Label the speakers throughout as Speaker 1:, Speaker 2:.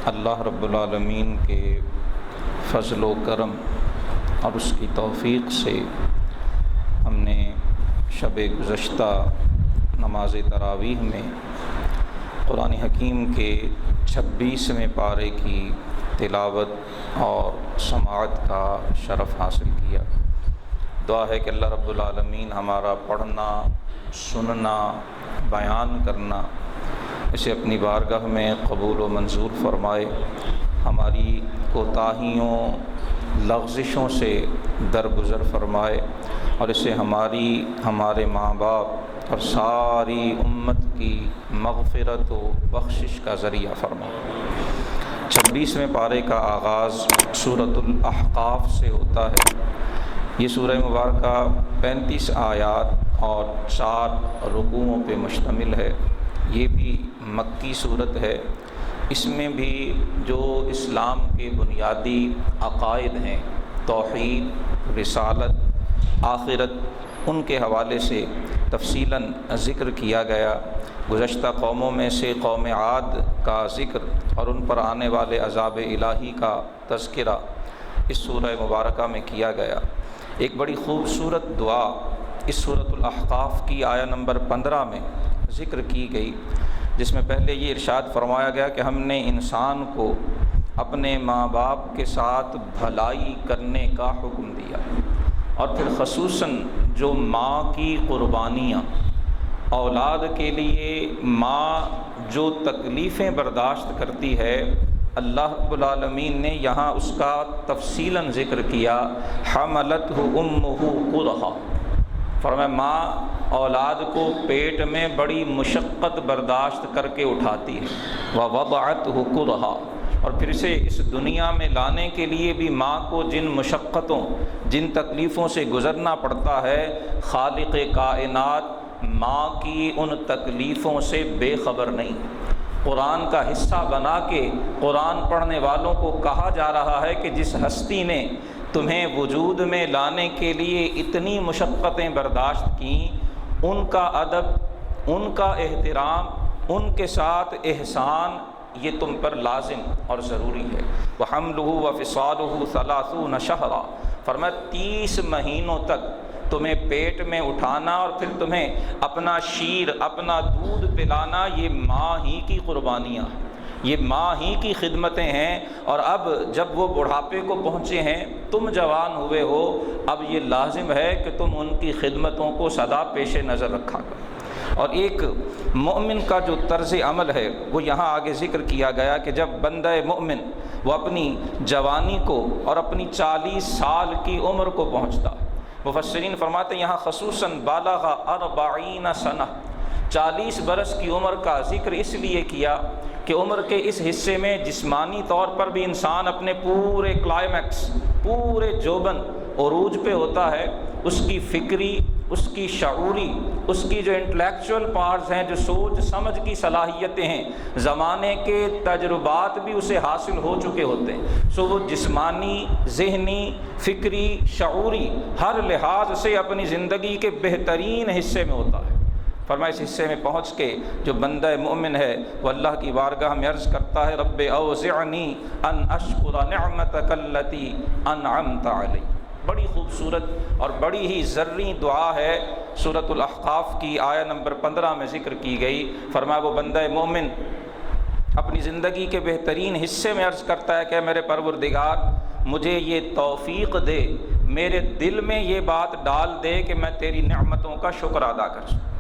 Speaker 1: اللہ رب العالمین کے فضل و کرم اور اس کی توفیق سے ہم نے شب گزشتہ نماز تراویح میں قرآن حکیم کے 26ویں پارے کی تلاوت اور سماعت کا شرف حاصل کیا۔ دعا ہے کہ اللہ رب العالمین ہمارا پڑھنا، سننا، بیان کرنا اسے اپنی بارگاہ میں قبول و منظور فرمائے، ہماری کوتاہیوں لغزشوں سے درگزر فرمائے اور اسے ہمارے ماں باپ اور ساری امت کی مغفرت و بخشش کا ذریعہ فرمائے۔ 26ویں پارے کا آغاز سورۃ الاحقاف سے ہوتا ہے۔ یہ سورہ مبارکہ 35 آیات اور 4 رکوعوں پہ مشتمل ہے۔ یہ بھی مکی صورت ہے۔ اس میں بھی جو اسلام کے بنیادی عقائد ہیں، توحید، رسالت، آخرت، ان کے حوالے سے تفصیلاً ذکر کیا گیا۔ گزشتہ قوموں میں سے قوم عاد کا ذکر اور ان پر آنے والے عذاب الہی کا تذکرہ اس سورہ مبارکہ میں کیا گیا۔ ایک بڑی خوبصورت دعا اس سورۃ الاحقاف کی آیہ نمبر 15 میں ذکر کی گئی، جس میں پہلے یہ ارشاد فرمایا گیا کہ ہم نے انسان کو اپنے ماں باپ کے ساتھ بھلائی کرنے کا حکم دیا، اور پھر خصوصاً جو ماں کی قربانیاں، اولاد کے لیے ماں جو تکلیفیں برداشت کرتی ہے، اللہ رب العالمین نے یہاں اس کا تفصیلاً ذکر کیا۔ حملتہ امہ کرہا، فرمایا ماں اولاد کو پیٹ میں بڑی مشقت برداشت کر کے اٹھاتی ہے۔ ووضعتہ کرہا، اور پھر اسے اس دنیا میں لانے کے لیے بھی ماں کو جن مشقتوں، جن تکلیفوں سے گزرنا پڑتا ہے، خالق کائنات ماں کی ان تکلیفوں سے بے خبر نہیں۔ قرآن کا حصہ بنا کے قرآن پڑھنے والوں کو کہا جا رہا ہے کہ جس ہستی نے تمہیں وجود میں لانے کے لیے اتنی مشقتیں برداشت کیں، ان کا ادب، ان کا احترام، ان کے ساتھ احسان یہ تم پر لازم اور ضروری ہے۔ وَحَمْلُهُ وَفِصَالُهُ 30 شَهْرًا، فرمایا 30 مہینوں تک تمہیں پیٹ میں اٹھانا اور پھر تمہیں اپنا شیر، اپنا دودھ پلانا، یہ ماں ہی کی قربانیاں ہیں، یہ ماں ہی کی خدمتیں ہیں۔ اور اب جب وہ بڑھاپے کو پہنچے ہیں، تم جوان ہوئے ہو، اب یہ لازم ہے کہ تم ان کی خدمتوں کو سدا پیش نظر رکھا کرو۔ اور ایک مومن کا جو طرز عمل ہے وہ یہاں آگے ذکر کیا گیا کہ جب بندہ مومن وہ اپنی جوانی کو اور اپنی 40 سال کی عمر کو پہنچتا ہے، مفسرین فرماتے ہیں یہاں خصوصاً بالغ 40 سنہ، 40 برس کی عمر کا ذکر اس لیے کیا کہ عمر کے اس حصے میں جسمانی طور پر بھی انسان اپنے پورے کلائمیکس، پورے جوبن عروج پہ ہوتا ہے۔ اس کی فکری، اس کی شعوری، اس کی جو انٹلیکچول پارٹس ہیں، جو سوچ سمجھ کی صلاحیتیں ہیں، زمانے کے تجربات بھی اسے حاصل ہو چکے ہوتے ہیں۔ سو وہ جسمانی، ذہنی، فکری، شعوری ہر لحاظ سے اپنی زندگی کے بہترین حصے میں ہوتا ہے۔ فرمایا اس حصے میں پہنچ کے جو بندہ مومن ہے وہ اللہ کی بارگاہ میں عرض کرتا ہے، رب اوزعنی ان اشکر نعمتک التی انعمت علی۔ بڑی خوبصورت اور بڑی ہی زرعی دعا ہے، سورۃ الاحقاف کی آیہ نمبر 15 میں ذکر کی گئی۔ فرمایا وہ بندہ مومن اپنی زندگی کے بہترین حصے میں عرض کرتا ہے کہ میرے پروردگار مجھے یہ توفیق دے، میرے دل میں یہ بات ڈال دے کہ میں تیری نعمتوں کا شکر ادا کر سکوں۔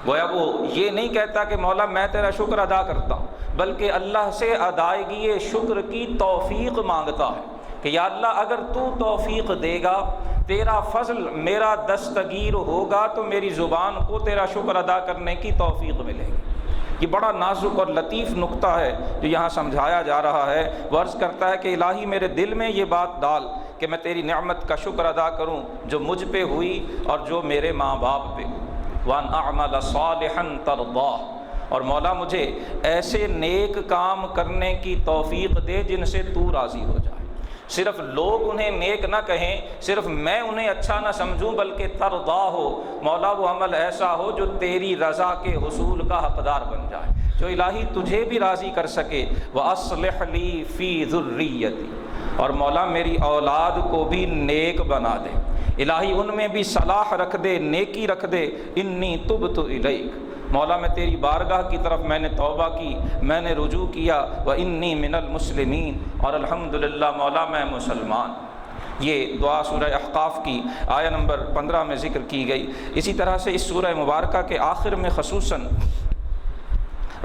Speaker 1: گویا وہ یہ نہیں کہتا کہ مولا میں تیرا شکر ادا کرتا ہوں، بلکہ اللہ سے ادائیگی شکر کی توفیق مانگتا ہے کہ یا اللہ اگر تو توفیق دے گا، تیرا فضل میرا دستگیر ہوگا تو میری زبان کو تیرا شکر ادا کرنے کی توفیق ملے گی۔ یہ بڑا نازک اور لطیف نقطہ ہے جو یہاں سمجھایا جا رہا ہے۔ وہ عرض کرتا ہے کہ الہی میرے دل میں یہ بات ڈال کہ میں تیری نعمت کا شکر ادا کروں جو مجھ پہ ہوئی اور جو میرے ماں باپ پہ ہوئی۔ وَأَنْ أَعْمَلَ صَالِحًا تَرْضَاهُ، اور مولا مجھے ایسے نیک کام کرنے کی توفیق دے جن سے تو راضی ہو جائے۔ صرف لوگ انہیں نیک نہ کہیں، صرف میں انہیں اچھا نہ سمجھوں، بلکہ ترضا ہو مولا وہ عمل ایسا ہو جو تیری رضا کے حصول کا حقدار بن جائے، جو الہی تجھے بھی راضی کر سکے۔ وَأَصْلِحْ لِي فِي ذُرِّيَّتِي، اور مولا میری اولاد کو بھی نیک بنا دے، الہی ان میں بھی صلاح رکھ دے، نیکی رکھ دے۔ انی تبت الیک، مولا میں تیری بارگاہ کی طرف میں نے توبہ کی، میں نے رجوع کیا۔ وانی من المسلمین، اور الحمدللہ مولا میں مسلمان۔ یہ دعا سورہ احقاف کی آیہ نمبر 15 میں ذکر کی گئی۔ اسی طرح سے اس سورہ مبارکہ کے آخر میں خصوصاً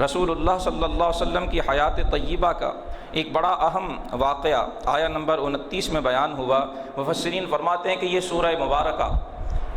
Speaker 1: رسول اللہ صلی اللہ علیہ وسلم کی حیات طیبہ کا ایک بڑا اہم واقعہ آیہ نمبر 29 میں بیان ہوا۔ مفسرین فرماتے ہیں کہ یہ سورہ مبارکہ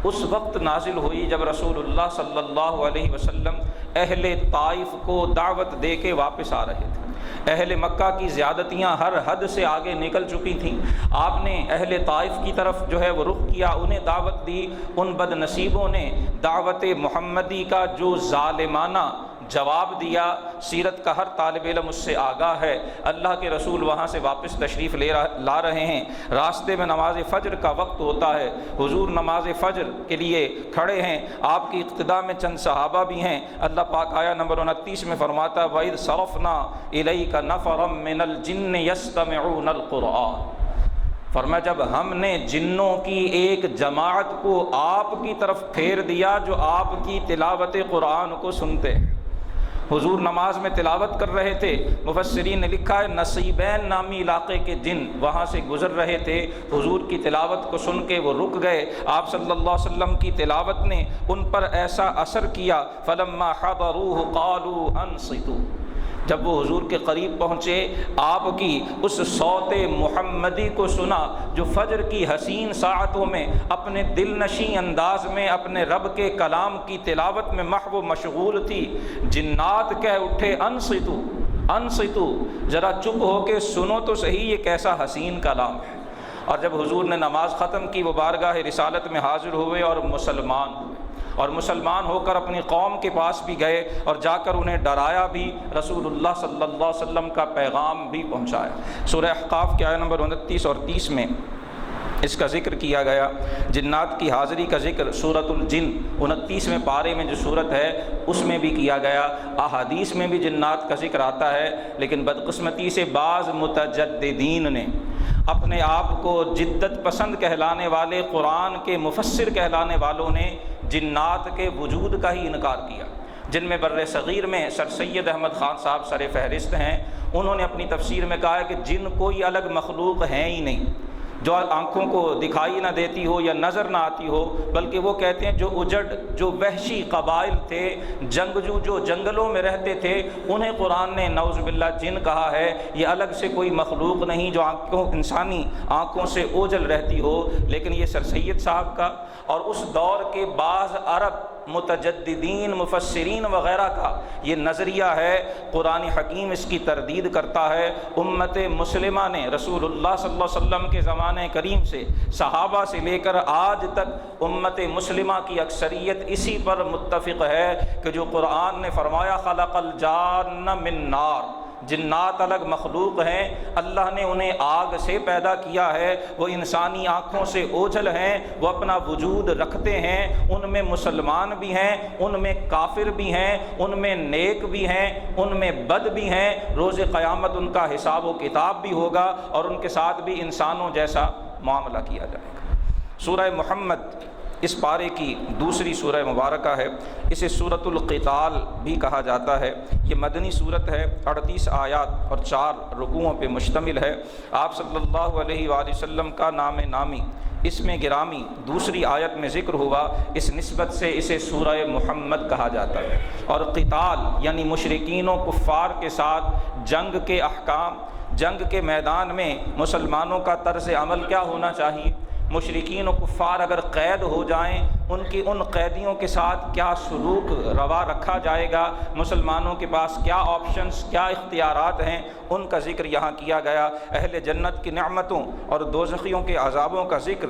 Speaker 1: اس وقت نازل ہوئی جب رسول اللہ صلی اللہ علیہ وسلم اہل طائف کو دعوت دے کے واپس آ رہے تھے۔ اہل مکہ کی زیادتیاں ہر حد سے آگے نکل چکی تھیں، آپ نے اہل طائف کی طرف جو ہے وہ رخ کیا، انہیں دعوت دی۔ ان بد نصیبوں نے دعوت محمدی کا جو ظالمانہ جواب دیا، سیرت کا ہر طالب علم اس سے آگاہ ہے۔ اللہ کے رسول وہاں سے واپس تشریف لا رہے ہیں، راستے میں نماز فجر کا وقت ہوتا ہے، حضور نماز فجر کے لیے کھڑے ہیں، آپ کی اقتداء میں چند صحابہ بھی ہیں۔ اللہ پاک آیہ نمبر 29 میں فرماتا ہے وَإِذْ صَرَفْنَا إِلَيْكَ نَفَرًا مِّنَ الْجِنِّ يَسْتَمِعُونَ الْقُرْآنَ، فرمایا جب ہم نے جنوں کی ایک جماعت کو آپ کی طرف پھیر دیا جو آپ کی تلاوت قرآن کو سنتے ہیں۔ حضور نماز میں تلاوت کر رہے تھے، مفسرین نے لکھا ہے نصیبین نامی علاقے کے جن وہاں سے گزر رہے تھے، حضور کی تلاوت کو سن کے وہ رک گئے۔ آپ صلی اللہ علیہ وسلم کی تلاوت نے ان پر ایسا اثر کیا، فلما حضروه قالوا انصتوا، جب وہ حضور کے قریب پہنچے، آپ کی اس صوت محمدی کو سنا جو فجر کی حسین ساعتوں میں اپنے دل نشیں انداز میں اپنے رب کے کلام کی تلاوت میں محو مشغول تھی، جنات کہہ اٹھے انصتو انصتو، ذرا چپ ہو کے سنو تو صحیح یہ کیسا حسین کلام ہے۔ اور جب حضور نے نماز ختم کی، وہ بارگاہ رسالت میں حاضر ہوئے اور مسلمان ہوئے، اور مسلمان ہو کر اپنی قوم کے پاس بھی گئے اور جا کر انہیں ڈرایا بھی، رسول اللہ صلی اللہ علیہ وسلم کا پیغام بھی پہنچایا۔ سورہ احقاف کے آیہ نمبر 29 اور 30 میں اس کا ذکر کیا گیا، جنات کی حاضری کا ذکر سورۃ الجن 29ویں پارے میں جو سورت ہے اس میں بھی کیا گیا۔ احادیث میں بھی جنات کا ذکر آتا ہے، لیکن بدقسمتی سے بعض متجددین نے، اپنے آپ کو جدت پسند کہلانے والے، قرآن کے مفسر کہلانے والوں نے جنات کے وجود کا ہی انکار کیا، جن میں بر صغیر میں سر سید احمد خان صاحب سر فہرست ہیں۔ انہوں نے اپنی تفسیر میں کہا ہے کہ جن کوئی الگ مخلوق ہیں ہی نہیں جو آنکھوں کو دکھائی نہ دیتی ہو یا نظر نہ آتی ہو، بلکہ وہ کہتے ہیں جو اجڑ، جو وحشی قبائل تھے، جنگجو جو جنگلوں میں رہتے تھے، انہیں قرآن نے نعوذ باللہ جن کہا ہے۔ یہ الگ سے کوئی مخلوق نہیں جو انسانی آنکھوں سے اوجھل رہتی ہو، لیکن یہ سر سید صاحب کا اور اس دور کے بعض عرب متجددین مفسرین وغیرہ کا یہ نظریہ ہے۔ قرآن حکیم اس کی تردید کرتا ہے۔ امت مسلمہ نے رسول اللہ صلی اللہ علیہ وسلم کے زمانہ کریم سے، صحابہ سے لے کر آج تک امت مسلمہ کی اکثریت اسی پر متفق ہے کہ جو قرآن نے فرمایا خلق الجان من نار، جنات الگ مخلوق ہیں، اللہ نے انہیں آگ سے پیدا کیا ہے، وہ انسانی آنکھوں سے اوجھل ہیں، وہ اپنا وجود رکھتے ہیں، ان میں مسلمان بھی ہیں، ان میں کافر بھی ہیں، ان میں نیک بھی ہیں، ان میں بد بھی ہیں۔ روز قیامت ان کا حساب و کتاب بھی ہوگا اور ان کے ساتھ بھی انسانوں جیسا معاملہ کیا جائے گا۔ سورہ محمد اس پارے کی دوسری سورہ مبارکہ ہے، اسے سورۃ القتال بھی کہا جاتا ہے۔ یہ مدنی سورت ہے، 38 آیات اور 4 رکوعوں پہ مشتمل ہے۔ آپ صلی اللہ علیہ وآلہ وسلم کا نام نامی اس میں گرامی دوسری آیت میں ذکر ہوا، اس نسبت سے اسے سورہ محمد کہا جاتا ہے۔ اور قتال یعنی مشرکین و کفار کے ساتھ جنگ کے احکام، جنگ کے میدان میں مسلمانوں کا طرز عمل کیا ہونا چاہیے، مشرکین و کفار اگر قید ہو جائیں ان قیدیوں کے ساتھ کیا سلوک روا رکھا جائے گا، مسلمانوں کے پاس کیا آپشنز، کیا اختیارات ہیں، ان کا ذکر یہاں کیا گیا۔ اہل جنت کی نعمتوں اور دوزخیوں کے عذابوں کا ذکر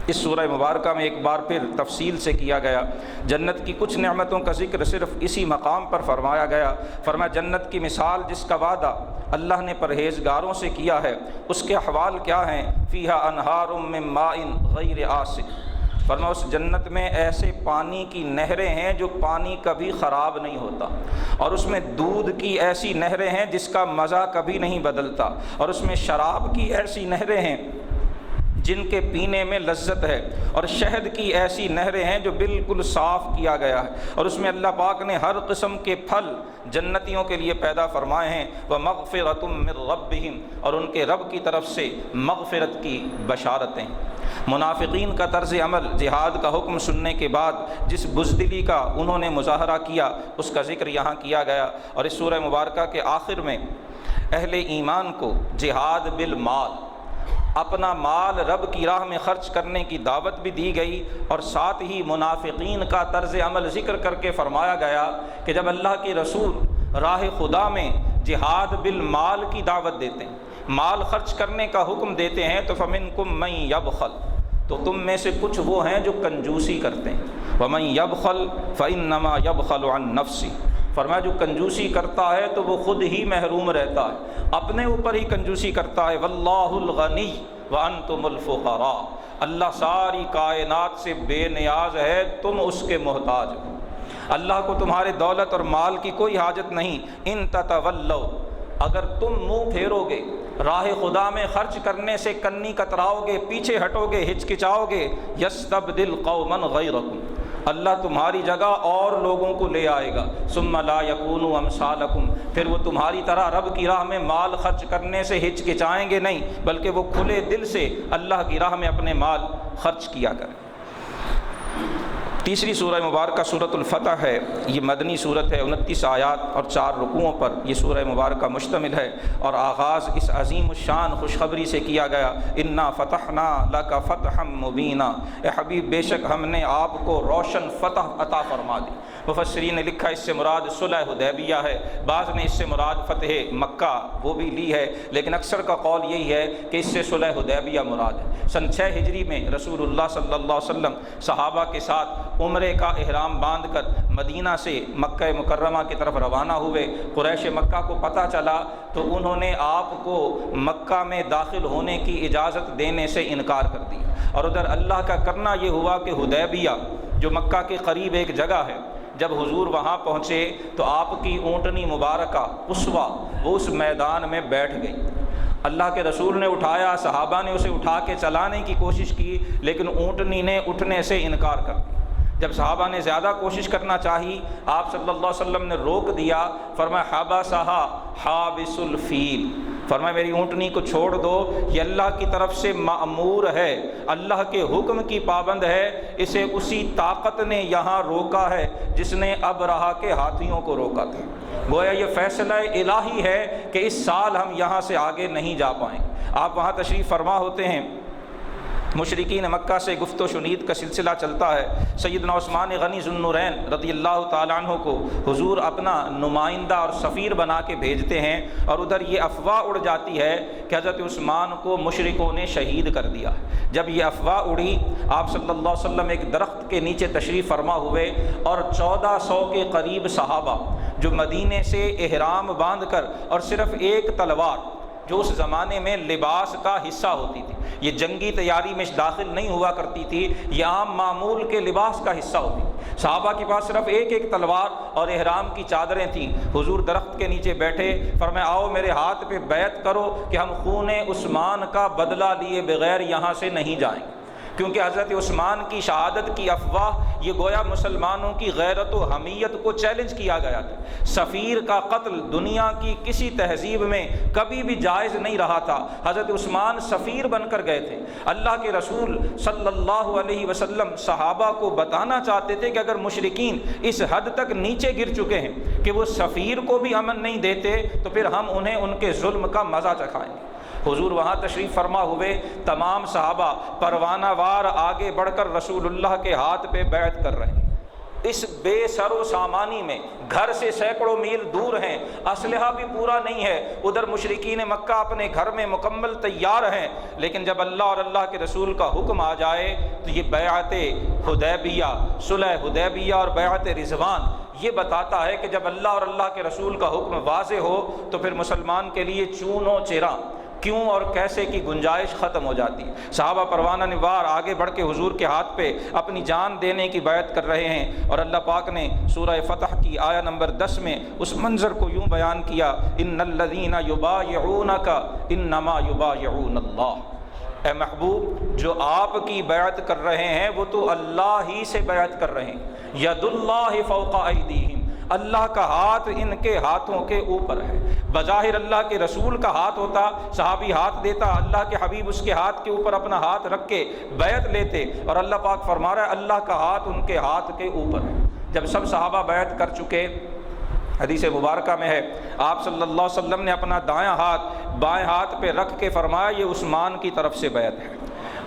Speaker 1: اس سورہ مبارکہ میں ایک بار پھر تفصیل سے کیا گیا۔ جنت کی کچھ نعمتوں کا ذکر صرف اسی مقام پر فرمایا گیا۔ فرمایا جنت کی مثال جس کا وعدہ اللہ نے پرہیزگاروں سے کیا ہے اس کے احوال کیا ہیں؟ فیہا انہار من ماء غیر آسن۔ فرمایا اس جنت میں ایسے پانی کی نہریں ہیں جو پانی کبھی خراب نہیں ہوتا، اور اس میں دودھ کی ایسی نہریں ہیں جس کا مزہ کبھی نہیں بدلتا، اور اس میں شراب کی ایسی نہریں ہیں جن کے پینے میں لذت ہے، اور شہد کی ایسی نہریں ہیں جو بالکل صاف کیا گیا ہے، اور اس میں اللہ پاک نے ہر قسم کے پھل جنتیوں کے لیے پیدا فرمائے ہیں۔ وَمَغْفِرَةٌ مِّن رَبِّهِمْ، اور ان کے رب کی طرف سے مغفرت کی بشارتیں۔ منافقین کا طرز عمل جہاد کا حکم سننے کے بعد جس بزدلی کا انہوں نے مظاہرہ کیا اس کا ذکر یہاں کیا گیا، اور اس سورہ مبارکہ کے آخر میں اہل ایمان کو جہاد بالمال، اپنا مال رب کی راہ میں خرچ کرنے کی دعوت بھی دی گئی، اور ساتھ ہی منافقین کا طرز عمل ذکر کر کے فرمایا گیا کہ جب اللہ کے رسول راہ خدا میں جہاد بالمال کی دعوت دیتے ہیں، مال خرچ کرنے کا حکم دیتے ہیں، تو فَمِنْكُمْ مَنْ يَبْخَلْ، تو تم میں سے کچھ وہ ہیں جو کنجوسی کرتے ہیں۔ وَمَنْ يَبْخَلْ فَإِنَّمَا يَبْخَلُ عَنْ نَفْسِهِ، فرمایا جو کنجوسی کرتا ہے تو وہ خود ہی محروم رہتا ہے، اپنے اوپر ہی کنجوسی کرتا ہے۔ وَاللَّهُ الْغَنِيُّ وَأَنْتُمُ الْفُقَرَاءُ، اللہ ساری کائنات سے بے نیاز ہے، تم اس کے محتاج ہو، اللہ کو تمہارے دولت اور مال کی کوئی حاجت نہیں۔ ان تتولوا، اگر تم منہ پھیرو گے، راہ خدا میں خرچ کرنے سے کنی کتراؤ گے، پیچھے ہٹو گے، ہچکچاؤ گے، یستبدل قوما غیرکم، اللہ تمہاری جگہ اور لوگوں کو لے آئے گا۔ ثم لا یکونوا امثالکم، پھر وہ تمہاری طرح رب کی راہ میں مال خرچ کرنے سے ہچکچائیں گے نہیں، بلکہ وہ کھلے دل سے اللہ کی راہ میں اپنے مال خرچ کیا کریں۔ تیسری سورہ مبارکہ سورۃ الفتح ہے، یہ مدنی صورت ہے، 29 آیات اور 4 رکوعوں پر یہ سورہ مبارکہ مشتمل ہے، اور آغاز اس عظیم الشان خوشخبری سے کیا گیا، انا فتحنا لک فتحا مبینا، اے حبیب بے شک ہم نے آپ کو روشن فتح عطا فرما دی۔ مفسرین نے لکھا اس سے مراد صلح حدیبیہ ہے، بعض نے اس سے مراد فتح مکہ وہ بھی لی ہے، لیکن اکثر کا قول یہی ہے کہ اس سے صلح حدیبیہ مراد ہے۔ سن 6 ہجری میں رسول اللہ صلی اللہ علیہ وسلم صحابہ کے ساتھ عمرے کا احرام باندھ کر مدینہ سے مکہ مکرمہ کی طرف روانہ ہوئے۔ قریش مکہ کو پتہ چلا تو انہوں نے آپ کو مکہ میں داخل ہونے کی اجازت دینے سے انکار کر دیا، اور ادھر اللہ کا کرنا یہ ہوا کہ حدیبیہ جو مکہ کے قریب ایک جگہ ہے، جب حضور وہاں پہنچے تو آپ کی اونٹنی مبارکہ اسوا وہ اس میدان میں بیٹھ گئی۔ اللہ کے رسول نے اٹھایا، صحابہ نے اسے اٹھا کے چلانے کی کوشش کی، لیکن اونٹنی نے اٹھنے سے انکار کر دیا۔ جب صحابہ نے زیادہ کوشش کرنا چاہی، آپ صلی اللہ علیہ وسلم نے روک دیا، فرمایا حبسھا حابس الفیل، فرمایا میری اونٹنی کو چھوڑ دو، یہ اللہ کی طرف سے مأمور ہے، اللہ کے حکم کی پابند ہے، اسے اسی طاقت نے یہاں روکا ہے جس نے ابرہہ کے ہاتھیوں کو روکا تھا۔ گویا یہ فیصلہ الہی ہے کہ اس سال ہم یہاں سے آگے نہیں جا پائیں۔ آپ وہاں تشریف فرما ہوتے ہیں، مشرکین مکہ سے گفت و شنید کا سلسلہ چلتا ہے۔ سیدنا عثمان غنی ذو النورین رضی اللہ تعالیٰ عنہ کو حضور اپنا نمائندہ اور سفیر بنا کے بھیجتے ہیں، اور ادھر یہ افواہ اڑ جاتی ہے کہ حضرت عثمان کو مشرکوں نے شہید کر دیا۔ جب یہ افواہ اڑی، آپ صلی اللہ علیہ وسلم ایک درخت کے نیچے تشریف فرما ہوئے، اور 1400 کے قریب صحابہ جو مدینے سے احرام باندھ کر، اور صرف ایک تلوار جو اس زمانے میں لباس کا حصہ ہوتی تھی، یہ جنگی تیاری میں داخل نہیں ہوا کرتی تھی، یہ عام معمول کے لباس کا حصہ ہوتی تھی، صحابہ کے پاس صرف ایک تلوار اور احرام کی چادریں تھیں۔ حضور درخت کے نیچے بیٹھے، فرمایا آؤ میرے ہاتھ پہ بیعت کرو کہ ہم خون عثمان کا بدلہ لیے بغیر یہاں سے نہیں جائیں گے، کیونکہ حضرت عثمان کی شہادت کی افواہ یہ گویا مسلمانوں کی غیرت و حمیت کو چیلنج کیا گیا تھا۔ سفیر کا قتل دنیا کی کسی تہذیب میں کبھی بھی جائز نہیں رہا تھا، حضرت عثمان سفیر بن کر گئے تھے۔ اللہ کے رسول صلی اللہ علیہ وسلم صحابہ کو بتانا چاہتے تھے کہ اگر مشرکین اس حد تک نیچے گر چکے ہیں کہ وہ سفیر کو بھی امن نہیں دیتے، تو پھر ہم انہیں ان کے ظلم کا مزہ چکھائیں گے۔ حضور وہاں تشریف فرما ہوئے، تمام صحابہ پروانہ وار آگے بڑھ کر رسول اللہ کے ہاتھ پہ بیعت کر رہے ہیں۔ اس بے سر و سامانی میں گھر سے سینکڑوں میل دور ہیں، اسلحہ بھی پورا نہیں ہے، ادھر مشرکین مکہ اپنے گھر میں مکمل تیار ہیں، لیکن جب اللہ اور اللہ کے رسول کا حکم آ جائے تو یہ بیعت حدیبیہ، صلح حدیبیہ اور بیعت رضوان یہ بتاتا ہے کہ جب اللہ اور اللہ کے رسول کا حکم واضح ہو تو پھر مسلمان کے لیے چون و چرا، کیوں اور کیسے کی گنجائش ختم ہو جاتی ہے۔ صحابہ پروانہ نوار آگے بڑھ کے حضور کے ہاتھ پہ اپنی جان دینے کی بیعت کر رہے ہیں، اور اللہ پاک نے سورہ فتح کی آیہ نمبر 10 میں اس منظر کو یوں بیان کیا، ان الذین یبایعونک انما یبایعون اللہ۔ اے محبوب، جو آپ کی بیعت کر رہے ہیں وہ تو اللہ ہی سے بیعت کر رہے ہیں۔ ید اللہ فوق ایدیہم، اللہ کا ہاتھ ان کے ہاتھوں کے اوپر ہے۔ بظاہر اللہ کے رسول کا ہاتھ ہوتا، صحابی ہاتھ دیتا، اللہ کے حبیب اس کے ہاتھ کے اوپر اپنا ہاتھ رکھ کے بیعت لیتے، اور اللہ پاک فرما رہا ہے اللہ کا ہاتھ ان کے ہاتھ کے اوپر ہے۔ جب سب صحابہ بیعت کر چکے، حدیث مبارکہ میں ہے آپ صلی اللہ علیہ وسلم نے اپنا دایاں ہاتھ بائیں ہاتھ پہ رکھ کے فرمایا یہ عثمان کی طرف سے بیعت ہے۔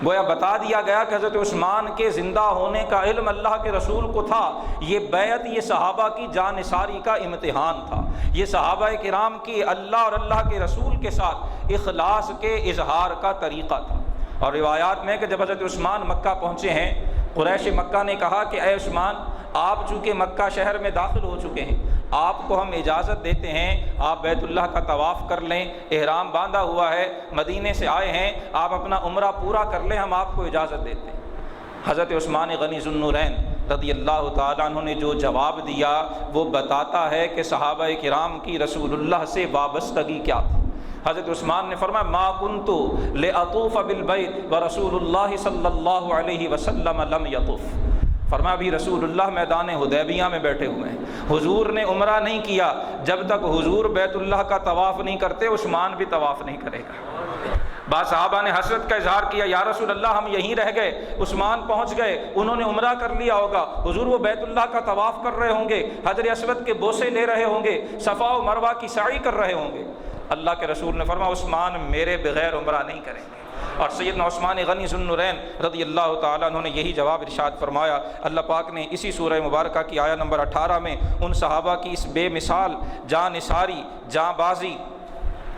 Speaker 1: گویا بتا دیا گیا کہ حضرت عثمان کے زندہ ہونے کا علم اللہ کے رسول کو تھا۔ یہ بیعت یہ صحابہ کی جانثاری کا امتحان تھا، یہ صحابہ کرام کی اللہ اور اللہ کے رسول کے ساتھ اخلاص کے اظہار کا طریقہ تھا۔ اور روایات میں کہ جب حضرت عثمان مکہ پہنچے ہیں، قریش مکہ نے کہا کہ اے عثمان، آپ چونکہ مکہ شہر میں داخل ہو چکے ہیں، آپ کو ہم اجازت دیتے ہیں آپ بیت اللہ کا طواف کر لیں، احرام باندھا ہوا ہے، مدینے سے آئے ہیں، آپ اپنا عمرہ پورا کر لیں، ہم آپ کو اجازت دیتے ہیں۔ حضرت عثمان غنی ذو النورین رضی اللہ تعالیٰ عنہ نے جو جواب دیا وہ بتاتا ہے کہ صحابہ کرام کی رسول اللہ سے وابستگی کیا تھی۔ حضرت عثمان نے فرمایا ما کنت لأطوف بالبیت ورسول اللہ صلی اللہ علیہ وسلم لم یطف۔ فرمایا ابھی رسول اللہ میدان حدیبیہ میں بیٹھے ہوئے ہیں، حضور نے عمرہ نہیں کیا، جب تک حضور بیت اللہ کا طواف نہیں کرتے عثمان بھی طواف نہیں کرے گا۔ بعض صحابہ نے حسرت کا اظہار کیا، یا رسول اللہ ہم یہیں رہ گئے، عثمان پہنچ گئے، انہوں نے عمرہ کر لیا ہوگا، حضور وہ بیت اللہ کا طواف کر رہے ہوں گے، حجر اسود کے بوسے لے رہے ہوں گے، صفا و مروہ کی سعی کر رہے ہوں گے۔ اللہ کے رسول نے فرمایا عثمان میرے بغیر عمرہ نہیں کریں گے۔ اور سیدنا عثمان غنی ذو النورین رضی اللہ تعالیٰ عنہ نے یہی جواب ارشاد فرمایا۔ اللہ پاک نے اسی سورہ مبارکہ کی آیہ نمبر 18 میں ان صحابہ کی اس بے مثال جاں نثاری، جاں بازی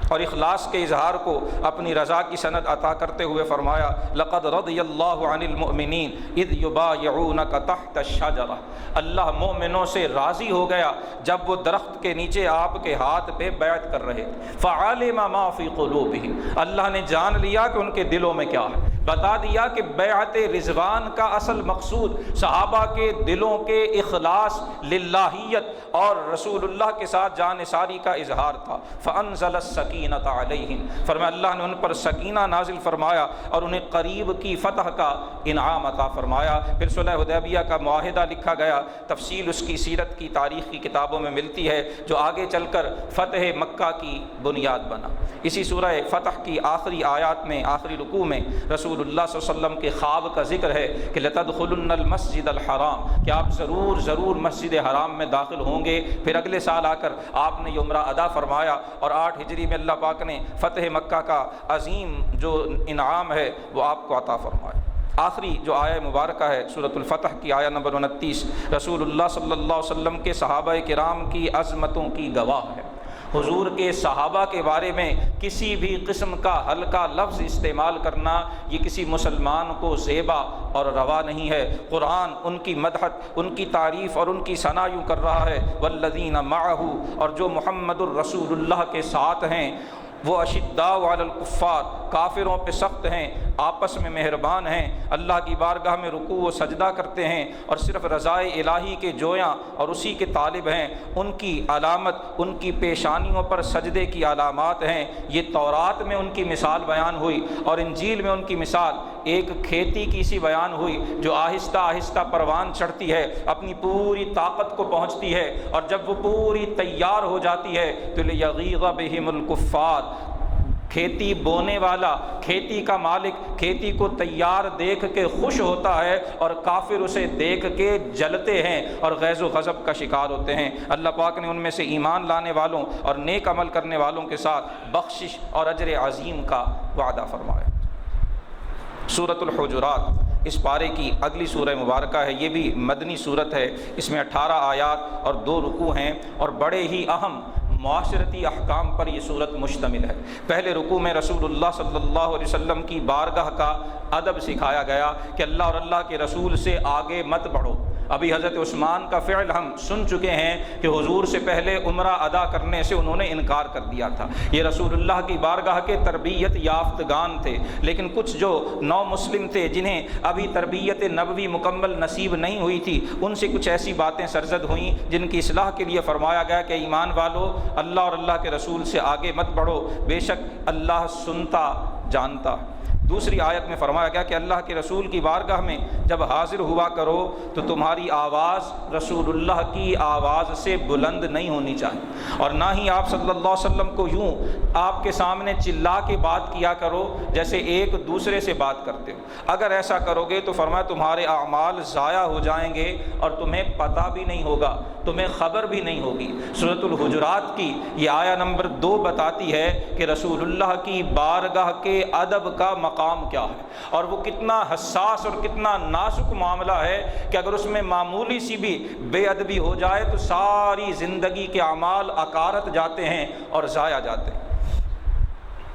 Speaker 1: اور اخلاص کے اظہار کو اپنی رضا کی سند عطا کرتے ہوئے فرمایا لقد رضی اللہ عن المؤمنین اذ یبایعونک تحت الشجرہ، اللہ مومنوں سے راضی ہو گیا جب وہ درخت کے نیچے آپ کے ہاتھ پہ بیعت کر رہے تھے۔ فعلم ما فی قلوبہم، اللہ نے جان لیا کہ ان کے دلوں میں کیا ہے، بتا دیا کہ بیعت رضوان کا اصل مقصود صحابہ کے دلوں کے اخلاص، للہیت اور رسول اللہ کے ساتھ جانثاری کا اظہار تھا۔ فانزل السکینۃ علیہم، فرمایا اللہ نے ان پر سکینہ نازل فرمایا اور انہیں قریب کی فتح کا انعام عطا فرمایا۔ پھر صلح حدیبیہ کا معاہدہ لکھا گیا، تفصیل اس کی سیرت کی تاریخ کی کتابوں میں ملتی ہے، جو آگے چل کر فتح مکہ کی بنیاد بنا۔ اسی سورہ فتح کی آخری آیات میں، آخری رکوع میں رسول اللہ صلی اللہ علیہ وسلم کے خواب کا ذکر ہے کہ لَتَدْخُلُنَّ الْمَسْجِدَ الْحَرَامَ، کہ آپ ضرور مسجد حرام میں داخل ہوں گے۔ پھر اگلے سال آ کر آپ نے یہ عمرہ ادا فرمایا، اور 8 ہجری میں اللہ پاک نے فتح مکہ کا عظیم جو انعام ہے وہ آپ کو عطا فرمایا۔ آخری جو آیہ مبارکہ ہے سورۃ الفتح کی آیہ نمبر 29، رسول اللہ صلی اللہ علیہ وسلم کے صحابہ کرام کی عظمتوں کی گواہ ہے۔ حضور کے صحابہ کے بارے میں کسی بھی قسم کا ہلکا لفظ استعمال کرنا یہ کسی مسلمان کو زیبا اور روا نہیں ہے۔ قرآن ان کی مدحت، ان کی تعریف اور ان کی ثنا یوں کر رہا ہے والذین معہ، اور جو محمد الرسول اللہ کے ساتھ ہیں وہ اشداء علی الکفار، کافروں پہ سخت ہیں، آپس میں مہربان ہیں، اللہ کی بارگاہ میں رکوع و سجدہ کرتے ہیں اور صرف رضائے الہی کے جویاں اور اسی کے طالب ہیں۔ ان کی علامت ان کی پیشانیوں پر سجدے کی علامات ہیں۔ یہ تورات میں ان کی مثال بیان ہوئی، اور انجیل میں ان کی مثال ایک کھیتی کی سی بیان ہوئی جو آہستہ آہستہ پروان چڑھتی ہے، اپنی پوری طاقت کو پہنچتی ہے، اور جب وہ پوری تیار ہو جاتی ہے تو لیغیظ بہم الکفار، کھیتی بونے والا، کھیتی کا مالک کھیتی کو تیار دیکھ کے خوش ہوتا ہے، اور کافر اسے دیکھ کے جلتے ہیں اور غیظ و غضب کا شکار ہوتے ہیں۔ اللہ پاک نے ان میں سے ایمان لانے والوں اور نیک عمل کرنے والوں کے ساتھ بخشش اور اجر عظیم کا وعدہ فرمایا۔ سورۃ الحجرات اس پارے کی اگلی سورہ مبارکہ ہے، یہ بھی مدنی سورت ہے، اس میں 18 آیات اور 2 رکوع ہیں، اور بڑے ہی اہم معاشرتی احکام پر یہ صورت مشتمل ہے۔ پہلے رکوع میں رسول اللہ صلی اللہ علیہ وسلم کی بارگاہ کا ادب سکھایا گیا کہ اللہ اور اللہ کے رسول سے آگے مت بڑھو۔ ابھی حضرت عثمان کا فعل ہم سن چکے ہیں کہ حضور سے پہلے عمرہ ادا کرنے سے انہوں نے انکار کر دیا تھا۔ یہ رسول اللہ کی بارگاہ کے تربیت یافتگان تھے، لیکن کچھ جو نو مسلم تھے جنہیں ابھی تربیت نبوی مکمل نصیب نہیں ہوئی تھی، ان سے کچھ ایسی باتیں سرزد ہوئیں جن کی اصلاح کے لیے فرمایا گیا کہ ایمان والو، اللہ اور اللہ کے رسول سے آگے مت بڑھو، بے شک اللہ سنتا جانتا۔ دوسری آیت میں فرمایا گیا کہ اللہ کے رسول کی بارگاہ میں جب حاضر ہوا کرو تو تمہاری آواز رسول اللہ کی آواز سے بلند نہیں ہونی چاہیے، اور نہ ہی آپ صلی اللہ علیہ وسلم کو یوں آپ کے سامنے چلا کے بات کیا کرو جیسے ایک دوسرے سے بات کرتے ہو۔ اگر ایسا کرو گے تو فرمایا تمہارے اعمال ضائع ہو جائیں گے اور تمہیں پتہ بھی نہیں ہوگا، تمہیں خبر بھی نہیں ہوگی۔ سورۃ الحجرات کی یہ آیہ نمبر 2 بتاتی ہے کہ رسول اللہ کی بارگاہ کے ادب کا مقام کیا ہے، اور وہ کتنا حساس اور کتنا نازک معاملہ ہے کہ اگر اس میں معمولی سی بھی بے ادبی ہو جائے تو ساری زندگی کے اعمال اکارت جاتے ہیں اور ضائع جاتے ہیں۔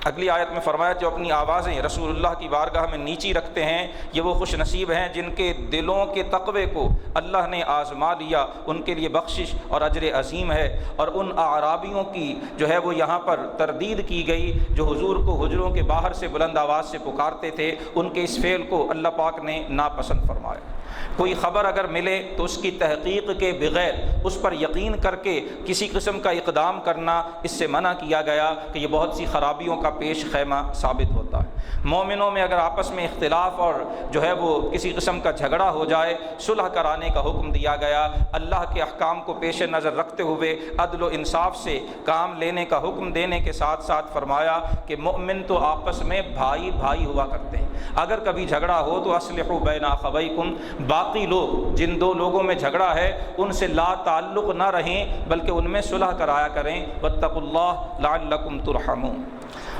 Speaker 1: اگلی آیت میں فرمایا جو اپنی آوازیں رسول اللہ کی بارگاہ میں نیچی رکھتے ہیں یہ وہ خوش نصیب ہیں جن کے دلوں کے تقوی کو اللہ نے آزما لیا، ان کے لیے بخشش اور اجر عظیم ہے۔ اور ان اعرابیوں کی جو ہے وہ یہاں پر تردید کی گئی جو حضور کو حجروں کے باہر سے بلند آواز سے پکارتے تھے، ان کے اس فعل کو اللہ پاک نے ناپسند فرمایا۔ کوئی خبر اگر ملے تو اس کی تحقیق کے بغیر اس پر یقین کر کے کسی قسم کا اقدام کرنا اس سے منع کیا گیا کہ یہ بہت سی خرابیوں کا پیش خیمہ ثابت ہوتا ہے۔ مومنوں میں اگر آپس میں اختلاف اور جو ہے وہ کسی قسم کا جھگڑا ہو جائے، صلح کرانے کا حکم دیا گیا۔ اللہ کے احکام کو پیش نظر رکھتے ہوئے عدل و انصاف سے کام لینے کا حکم دینے کے ساتھ ساتھ فرمایا کہ مومن تو آپس میں بھائی بھائی ہوا کرتے ہیں، اگر کبھی جھگڑا ہو تو اصلحوا بین اخویکم، باقی لوگ جن دو لوگوں میں جھگڑا ہے ان سے لا تعلق نہ رہیں بلکہ ان میں صلح کرایا کریں۔ واتقوا اللہ لعلکم ترحمون۔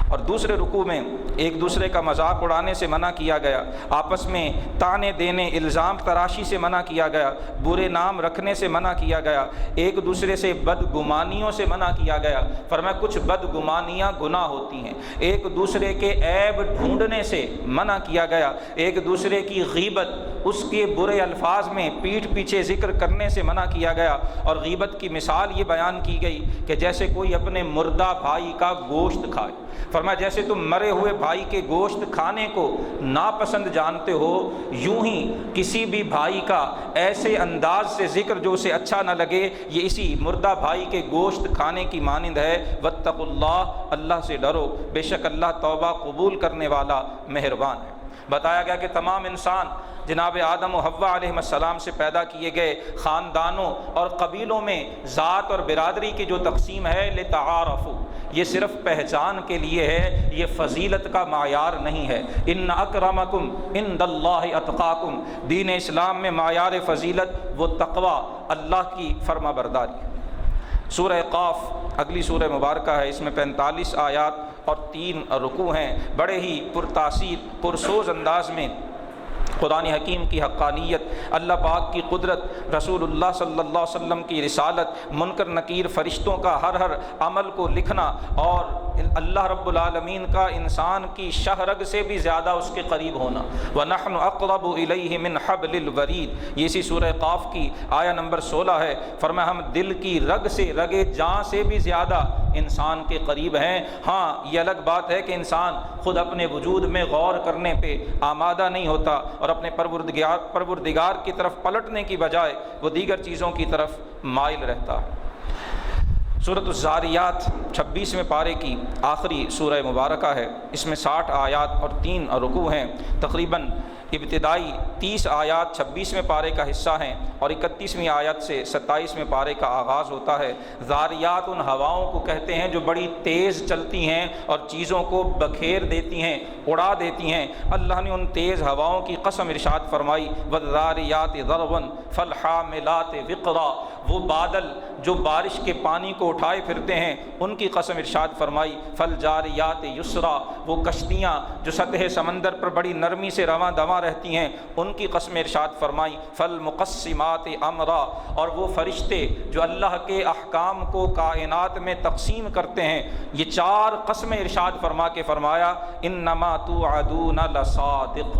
Speaker 1: اور دوسرے رکوع میں ایک دوسرے کا مذاق اڑانے سے منع کیا گیا، آپس میں طعنے دینے، الزام تراشی سے منع کیا گیا، برے نام رکھنے سے منع کیا گیا، ایک دوسرے سے بدگمانیوں سے منع کیا گیا۔ فرمایا کچھ بدگمانیاں گناہ ہوتی ہیں، ایک دوسرے کے عیب ڈھونڈنے سے منع کیا گیا، ایک دوسرے کی غیبت، اس کے برے الفاظ میں پیٹھ پیچھے ذکر کرنے سے منع کیا گیا۔ اور غیبت کی مثال یہ بیان کی گئی کہ جیسے کوئی اپنے مردہ بھائی کا گوشت کھائے۔ فرمایا جیسے تم مرے ہوئے بھائی کے گوشت کھانے کو ناپسند جانتے ہو، یوں ہی کسی بھی بھائی کا ایسے انداز سے ذکر جو اسے اچھا نہ لگے، یہ اسی مردہ بھائی کے گوشت کھانے کی مانند ہے۔ واتقوا اللہ، اللہ سے ڈرو، بے شک اللہ توبہ قبول کرنے والا مہربان ہے۔ بتایا گیا کہ تمام انسان جناب آدم و حوا علیہ السلام سے پیدا کیے گئے، خاندانوں اور قبیلوں میں ذات اور برادری کی جو تقسیم ہے لتعارفوا، یہ صرف پہچان کے لیے ہے، یہ فضیلت کا معیار نہیں ہے۔ ان اکرمکم عند اللہ اتقاکم، دین اسلام میں معیار فضیلت وہ تقوی، اللہ کی فرما برداری ہے۔ سورہ قاف اگلی سورہ مبارکہ ہے، اس میں 45 آیات اور 3 رکوع ہیں۔ بڑے ہی پرتاثیر پرسوز انداز میں قرآن حکیم کی حقانیت، اللہ پاک کی قدرت، رسول اللہ صلی اللہ علیہ وسلم کی رسالت، منکر نکیر فرشتوں کا ہر عمل کو لکھنا، اور اللہ رب العالمین کا انسان کی شہ رگ سے بھی زیادہ اس کے قریب ہونا۔ وَنَحْنُ أَقْرَبُ إِلَيْهِ مِنْ حَبْلِ الْوَرِيدِ، یہ اسی سورہ قاف کی آیہ نمبر 16 ہے۔ فرمایا ہم دل کی رگ سے، رگ جاں سے بھی زیادہ انسان کے قریب ہیں۔ ہاں یہ الگ بات ہے کہ انسان خود اپنے وجود میں غور کرنے پہ آمادہ نہیں ہوتا اور اپنے پروردگار کی طرف پلٹنے کی بجائے وہ دیگر چیزوں کی طرف مائل رہتا ہے۔ سورۃ الزاریات 26ویں پارے کی آخری سورہ مبارکہ ہے، اس میں 60 آیات اور 3 رکوع ہیں۔ تقریباً ابتدائی 30 آیات 26ویں پارے کا حصہ ہیں اور 31ویں آیت سے 27ویں پارے کا آغاز ہوتا ہے۔ زاریات ان ہواؤں کو کہتے ہیں جو بڑی تیز چلتی ہیں اور چیزوں کو بکھیر دیتی ہیں، اڑا دیتی ہیں۔ اللہ نے ان تیز ہواؤں کی قسم ارشاد فرمائی، والذاریات ذروا فالحاملات وقرا وہ بادل جو بارش کے پانی کو اٹھائے پھرتے ہیں ان کی قسم ارشاد فرمائی، فالجاریات یسرا، وہ کشتیاں جو سطح سمندر پر بڑی نرمی سے رواں دواں رہتی ہیں ان کی قسم ارشاد فرمائی، فالمقسمات امرا، اور وہ فرشتے جو اللہ کے احکام کو کائنات میں تقسیم کرتے ہیں، یہ 4 قسمیں ارشاد فرما کے فرمایا، انما توعدون لصادق،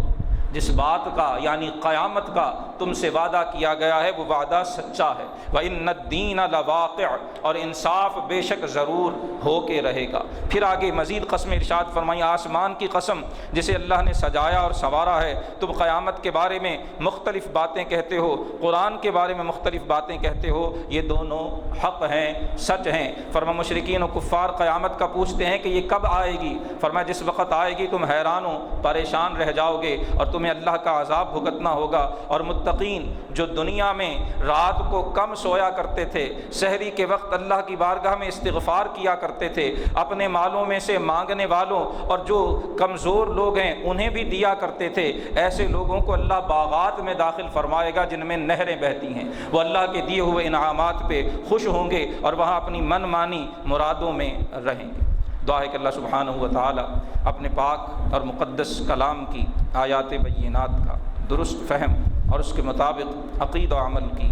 Speaker 1: جس بات کا یعنی قیامت کا تم سے وعدہ کیا گیا ہے وہ وعدہ سچا ہے، وَإِنَّ الدِّينَ لَوَاقِعٌ، اور انصاف بے شک ضرور ہو کے رہے گا۔ پھر آگے مزید قسم ارشاد فرمائی، آسمان کی قسم جسے اللہ نے سجایا اور سنوارا ہے، تم قیامت کے بارے میں مختلف باتیں کہتے ہو، قرآن کے بارے میں مختلف باتیں کہتے ہو، یہ دونوں حق ہیں، سچ ہیں۔ فرما مشرکین و کفار قیامت کا پوچھتے ہیں کہ یہ کب آئے گی؟ فرمایا جس وقت آئے گی تم حیران ہو، پریشان رہ جاؤ گے اور تمہیں اللہ کا عذاب بھگتنا ہوگا۔ اور متقین جو دنیا میں رات کو کم سویا کرتے تھے، سحری کے وقت اللہ کی بارگاہ میں استغفار کیا کرتے تھے، اپنے مالوں میں سے مانگنے والوں اور جو کمزور لوگ ہیں انہیں بھی دیا کرتے تھے، ایسے لوگوں کو اللہ باغات میں داخل فرمائے گا جن میں نہریں بہتی ہیں، وہ اللہ کے دیے ہوئے انعامات پہ خوش ہوں گے اور وہاں اپنی من مانی مرادوں میں رہیں گے۔ دعا ہے کہ اللہ سبحانہ و تعالی اپنے پاک اور مقدس کلام کی آیات بینات کا درست فہم اور اس کے مطابق عقیدہ و عمل کی